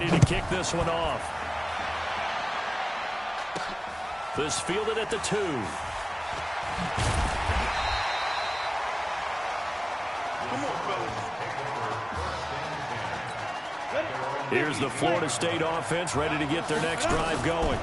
ready to kick this one off. This fielded at the 2. Here's the Florida State offense ready to get their next drive going.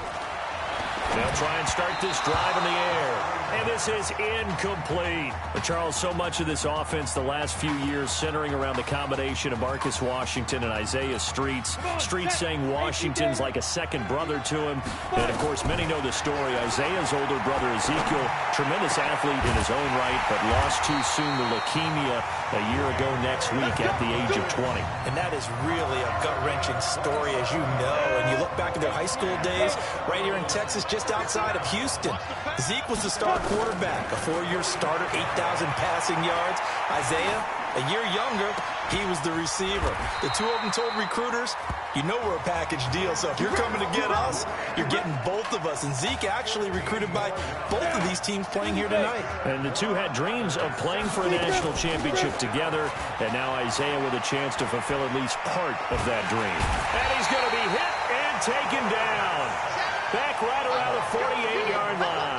They'll try and start this drive in the air. And this is incomplete. But Charles, so much of this offense the last few years centering around the combination of Marcus Washington and Isaiah Streets. Streets saying Washington's like a second brother to him. And, of course, many know the story. Isaiah's older brother, Ezekiel, tremendous athlete in his own right, but lost too soon to leukemia a year ago next week at the age of 20. And that is really a gut-wrenching story, as you know. And you look back at their high school days right here in Texas, just outside of Houston. Zeke was the star quarterback, a 4-year starter, 8,000 passing yards. Isaiah, a year younger, he was the receiver. The two of them told recruiters, you know we're a package deal, so if you're coming to get us, you're getting both of us. And Zeke actually recruited by both of these teams playing here tonight. And the two had dreams of playing for a national championship together, and now Isaiah with a chance to fulfill at least part of that dream. And he's going to be hit and taken down. Back right around the 48-yard line.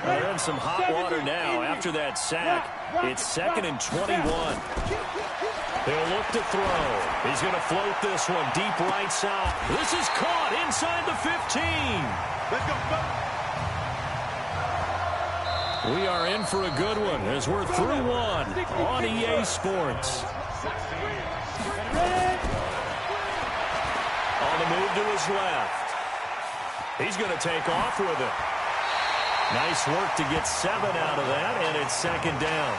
They're in some hot water now after that sack. It's 2nd and 21. They'll look to throw. He's going to float this one deep right side. This is caught inside the 15. We are in for a good one as we're through one on EA Sports. On the move to his left. He's going to take off with it. Nice work to get 7 out of that, and it's 2nd down.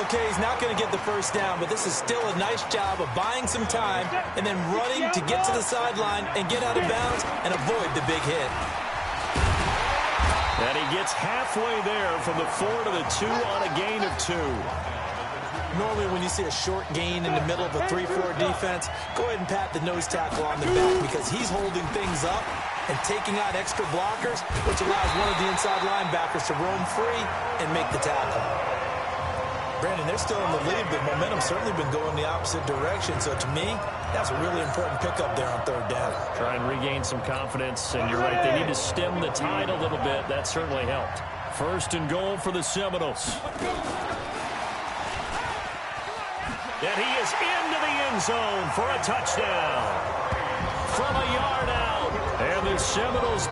Okay, he's not going to get the first down, but this is still a nice job of buying some time and then running to get to the sideline and get out of bounds and avoid the big hit. And he gets halfway there from the 4 to the 2 on a gain of 2. Normally when you see a short gain in the middle of a 3-4 defense, go ahead and pat the nose tackle on the back because he's holding things up and taking out extra blockers, which allows one of the inside linebackers to roam free and make the tackle. Brandon, they're still in the lead, but momentum's certainly been going the opposite direction. So to me, that's a really important pickup there on 3rd down. Try and regain some confidence, and you're right, they need to stem the tide a little bit. That certainly helped. 1st and goal for the Seminoles. And he is into the end zone for a touchdown. From a yard out. And the Seminoles.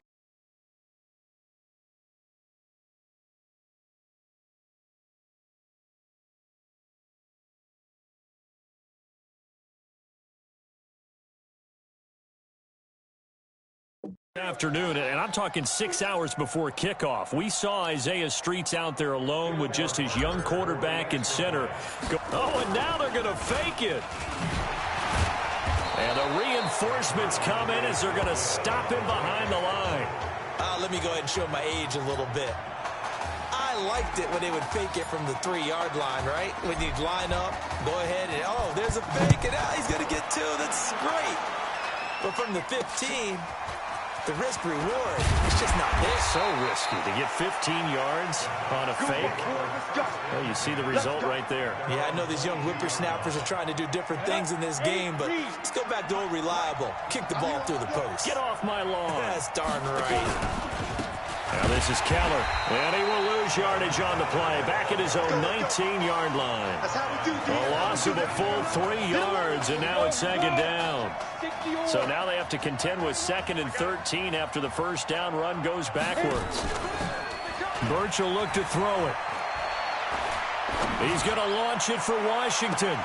Afternoon, and I'm talking 6 hours before kickoff. We saw Isaiah Streets out there alone with just his young quarterback and center. Oh, and now they're going to fake it. And the reinforcements come in as they're going to stop him behind the line. Let me go ahead and show my age a little bit. I liked it when they would fake it from the 3-yard line, right? When you'd line up, go ahead and, oh, there's a fake, and he's going to get 2. That's great. But from the 15, the risk-reward is just not there. So risky to get 15 yards on a fake. Well, you see the result right there. Yeah, I know these young whippersnappers are trying to do different things in this game, but let's go back to old reliable. Kick the ball through the post. Get off my lawn. That's darn right. Now this is Keller, and he will lose yardage on the play. Back at his own 19-yard line. A loss of a full 3 yards, and now it's 2nd down. So now they have to contend with 2nd and 13 after the first down run goes backwards. Birch will look to throw it. He's going to launch it for Washington.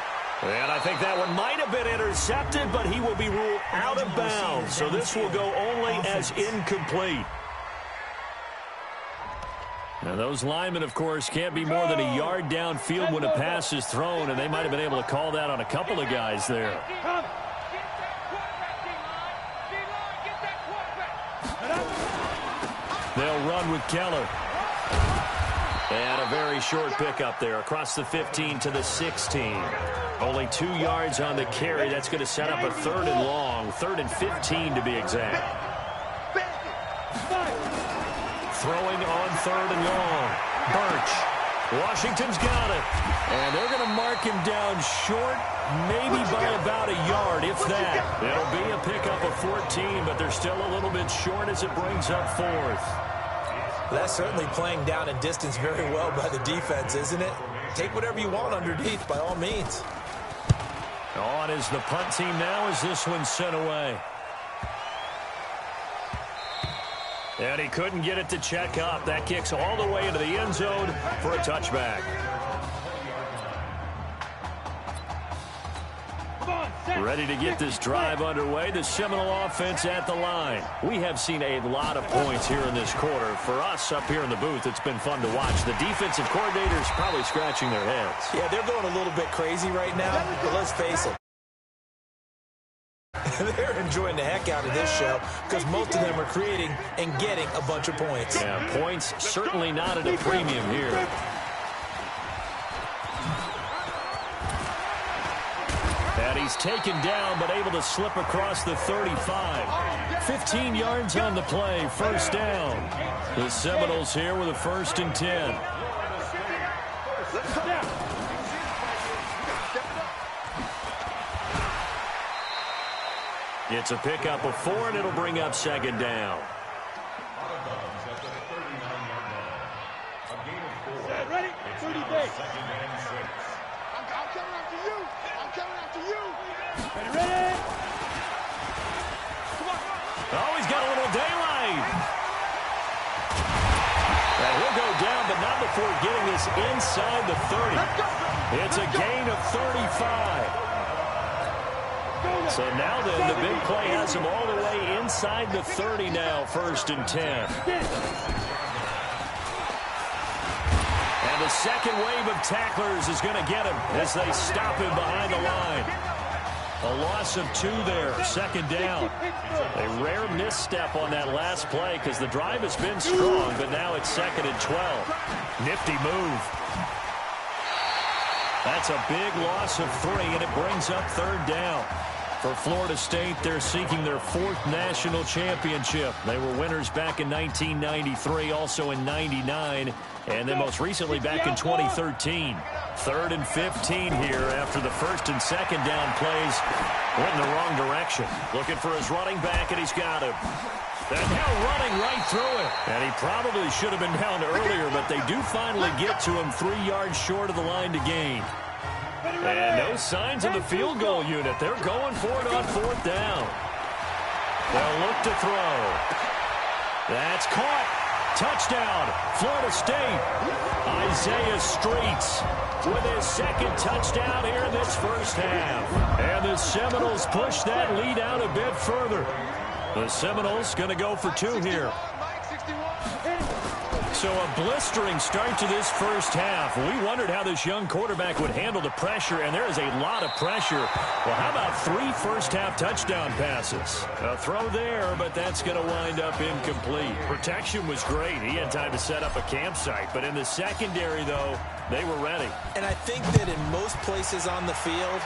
And I think that one might have been intercepted, but he will be ruled out of bounds. So this will go only as incomplete. Now, those linemen, of course, can't be more than a yard downfield when a pass is thrown, and they might have been able to call that on a couple of guys there. They'll run with Keller. And a very short pickup there across the 15 to the 16. Only 2 yards on the carry. That's going to set up a 3rd and long, 3rd and 15 to be exact. Throwing on 3rd and long. Birch. Washington's got it. And they're going to mark him down short, maybe by about a yard, if that. It'll be a pickup of 14, but they're still a little bit short as it brings up 4th. That's certainly playing down in distance very well by the defense, isn't it? Take whatever you want underneath, by all means. On is the punt team now as this one's sent away. And he couldn't get it to check up. That kicks all the way into the end zone for a touchback. Ready to get this drive underway. The Seminole offense at the line. We have seen a lot of points here in this quarter. For us up here in the booth, it's been fun to watch. The defensive coordinators probably scratching their heads. Yeah, they're going a little bit crazy right now, but let's face it. They're enjoying the heck out of this show because most of them are creating and getting a bunch of points. Yeah, points certainly not at a premium here. And he's taken down but able to slip across the 35. 15 yards on the play, first down. The Seminoles here with a 1st and 10. It's a pickup of 4, and it'll bring up 2nd down. Ready? 30 days. I'm coming after you. I'm coming after you. Ready? Come on. Oh, he's got a little daylight. And he'll go down, but not before getting this inside the 30. It's a gain of 35. So now then, the big play has him all the way inside the 30 now, 1st and 10. And the second wave of tacklers is going to get him as they stop him behind the line. A loss of 2 there, 2nd down. A rare misstep on that last play because the drive has been strong, but now it's 2nd and 12. Nifty move. That's a big loss of 3, and it brings up 3rd down. For Florida State, they're seeking their 4th national championship. They were winners back in 1993, also in 99, and then most recently back in 2013. 3rd and 15 here after the 1st and 2nd down plays went in the wrong direction. Looking for his running back, and he's got him. And now running right through it. And he probably should have been down earlier, but they do finally get to him 3 yards short of the line to gain. And no signs of the field goal unit. They're going for it on 4th down. They'll look to throw. That's caught. Touchdown, Florida State. Isaiah Streets with his 2nd touchdown here in this first half. And the Seminoles push that lead out a bit further. The Seminoles going to go for 2 here. So a blistering start to this first half. We wondered how this young quarterback would handle the pressure, and there is a lot of pressure. Well, how about 3 first-half touchdown passes? A throw there, but that's going to wind up incomplete. Protection was great. He had time to set up a campsite, but in the secondary, though, they were ready. And I think that in most places on the field,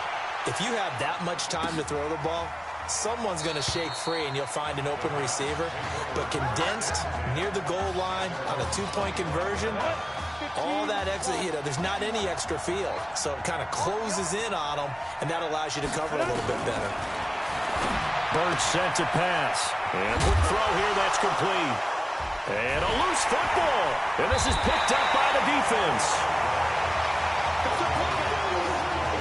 if you have that much time to throw the ball, someone's going to shake free and you'll find an open receiver. But condensed near the goal line on a 2-point conversion, all that extra, there's not any extra field. So it kind of closes in on them, and that allows you to cover a little bit better. Bird set to pass. And quick throw here, that's complete. And a loose football. And this is picked up by the defense.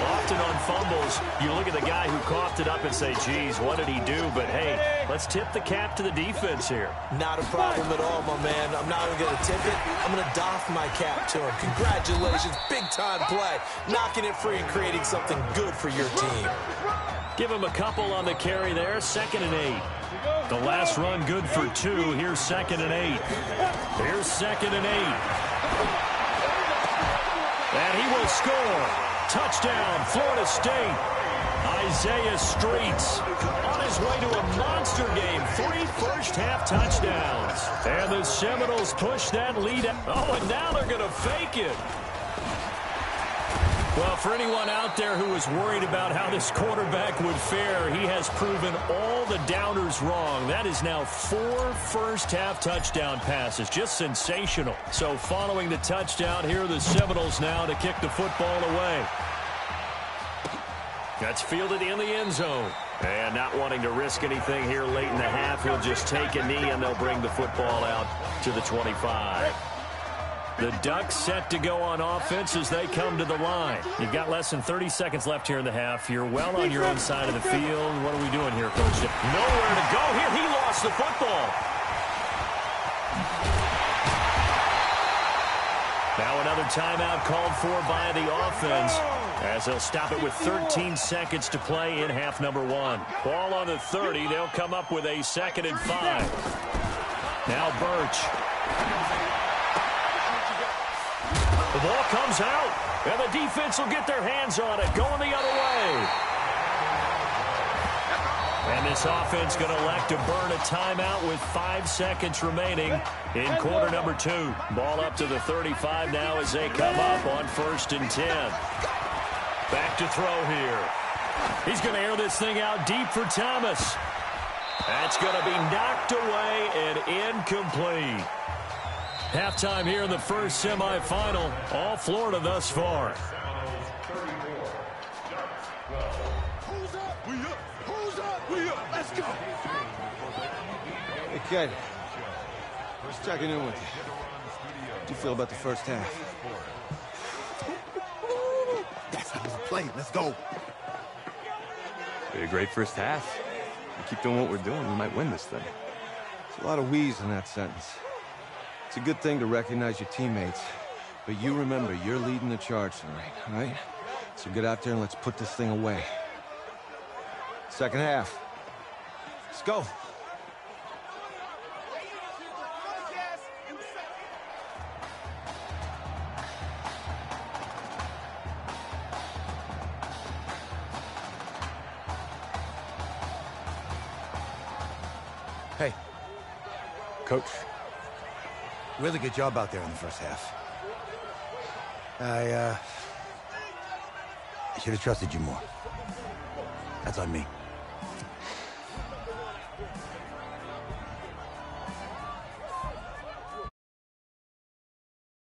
Often on fumbles, you look at the guy who coughed it up and say, geez, what did he do? But, hey, let's tip the cap to the defense here. Not a problem at all, my man. I'm not even going to tip it. I'm going to doff my cap to him. Congratulations. Big-time play. Knocking it free and creating something good for your team. Give him a couple on the carry there. 2nd and 8. The last run good for 2. Here's 2nd and 8. Here's 2nd and 8. And he will score. Touchdown, Florida State. Isaiah Streets on his way to a monster game. 3 first-half touchdowns. And the Seminoles push that lead out. Oh, and now they're going to fake it. Well, for anyone out there who is worried about how this quarterback would fare, he has proven all the doubters wrong. That is now 4 first-half touchdown passes. Just sensational. So following the touchdown, here are the Seminoles now to kick the football away. That's fielded in the end zone. And not wanting to risk anything here late in the half, he'll just take a knee and they'll bring the football out to the 25. The Ducks set to go on offense as they come to the line. You've got less than 30 seconds left here in the half. You're well on your own side of the field. What are we doing here, Coach? Nowhere to go here. He lost the football. Now another timeout called for by the offense as they'll stop it with 13 seconds to play in half number 1. Ball on the 30. They'll come up with a 2nd and 5. Now Birch. The ball comes out, and the defense will get their hands on it, going the other way. And this offense going to elect to burn a timeout with 5 seconds remaining in quarter number 2. Ball up to the 35 now as they come up on 1st and 10. Back to throw here. He's going to air this thing out deep for Thomas. That's going to be knocked away and incomplete. Halftime here in the first semifinal. All Florida thus far. Who's up? We up. Who's up? We up. Let's go. Hey, kid. Just checking in with you. How do you feel about the first half? That's how we play. Let's go. A great first half. We keep doing what we're doing, we might win this thing. There's a lot of wheeze in that sentence. It's a good thing to recognize your teammates, but you remember, you're leading the charge tonight, all right? So get out there and let's put this thing away. Second half. Let's go. Hey. Coach. Really good job out there in the first half. I should have trusted you more. That's on me.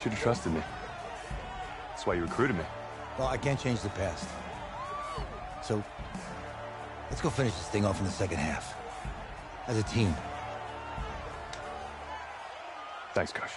Should have trusted me. That's why you recruited me. Well, I can't change the past. So, let's go finish this thing off in the second half. As a team. Thanks, Coach.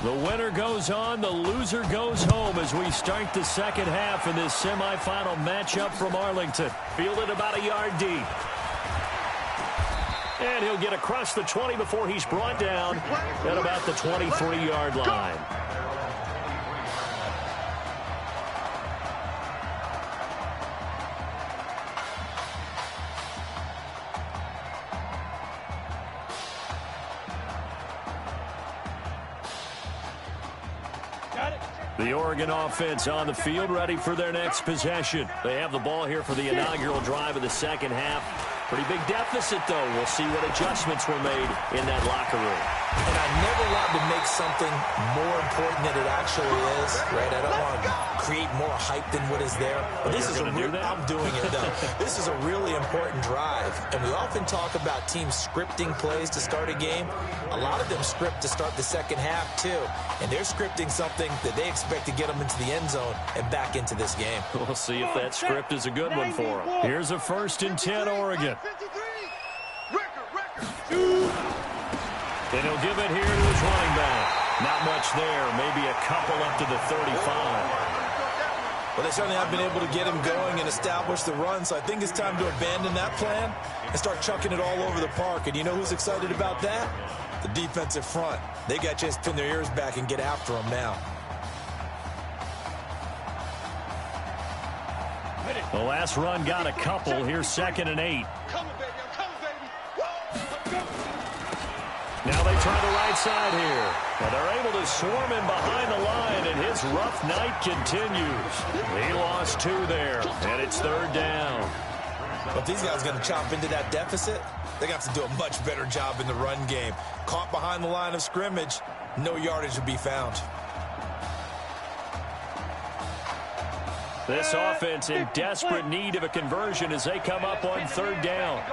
The winner goes on, the loser goes home as we start the second half in this semifinal matchup from Arlington. Fielded about a yard deep. And he'll get across the 20 before he's brought down at about the 23-yard line. The Oregon offense on the field, ready for their next possession. They have the ball here for the inaugural drive of the second half. Pretty big deficit, though. We'll see what adjustments were made in that locker room. And I never want to make something more important than it actually is, right? I don't want to create more hype than what is there. But this is I'm doing it, though. This is a really important drive. And we often talk about teams scripting plays to start a game. A lot of them script to start the second half, too. And they're scripting something that they expect to get them into the end zone and back into this game. We'll see if that script is a good one for them. Here's a 1st and 10, Oregon. And he'll give it here to his running back. Not much there. Maybe a couple up to the 35. Well, they certainly have been able to get him going and establish the run, so I think it's time to abandon that plan and start chucking it all over the park. And you know who's excited about that? The defensive front. They got a chance to pin their ears back and get after him now. The last run got a couple. Here's 2nd and 8. Now they try the right side here. And they're able to swarm him behind the line, and his rough night continues. He lost 2 there, and it's 3rd down. If these guys are going to chop into that deficit, they got to do a much better job in the run game. Caught behind the line of scrimmage, no yardage to be found. This offense in desperate need of a conversion as they come up on 3rd down.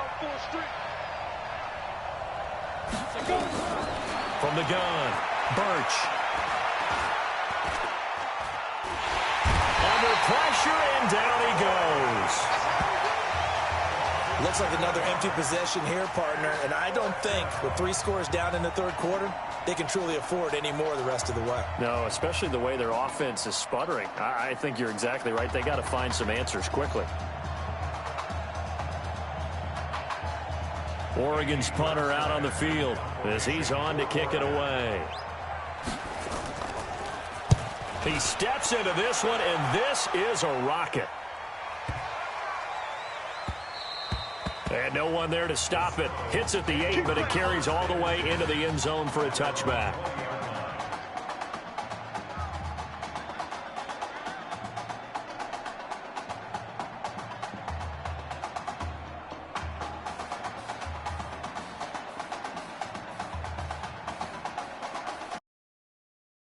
From the gun, Birch. Under pressure, and down he goes. Looks like another empty possession here, partner, and I don't think with 3 scores down in the 3rd quarter, they can truly afford any more the rest of the way. No, especially the way their offense is sputtering. I think you're exactly right. They got to find some answers quickly. Oregon's punter out on the field as he's on to kick it away. He steps into this one, and this is a rocket. And no one there to stop it. Hits at the 8, but it carries all the way into the end zone for a touchback.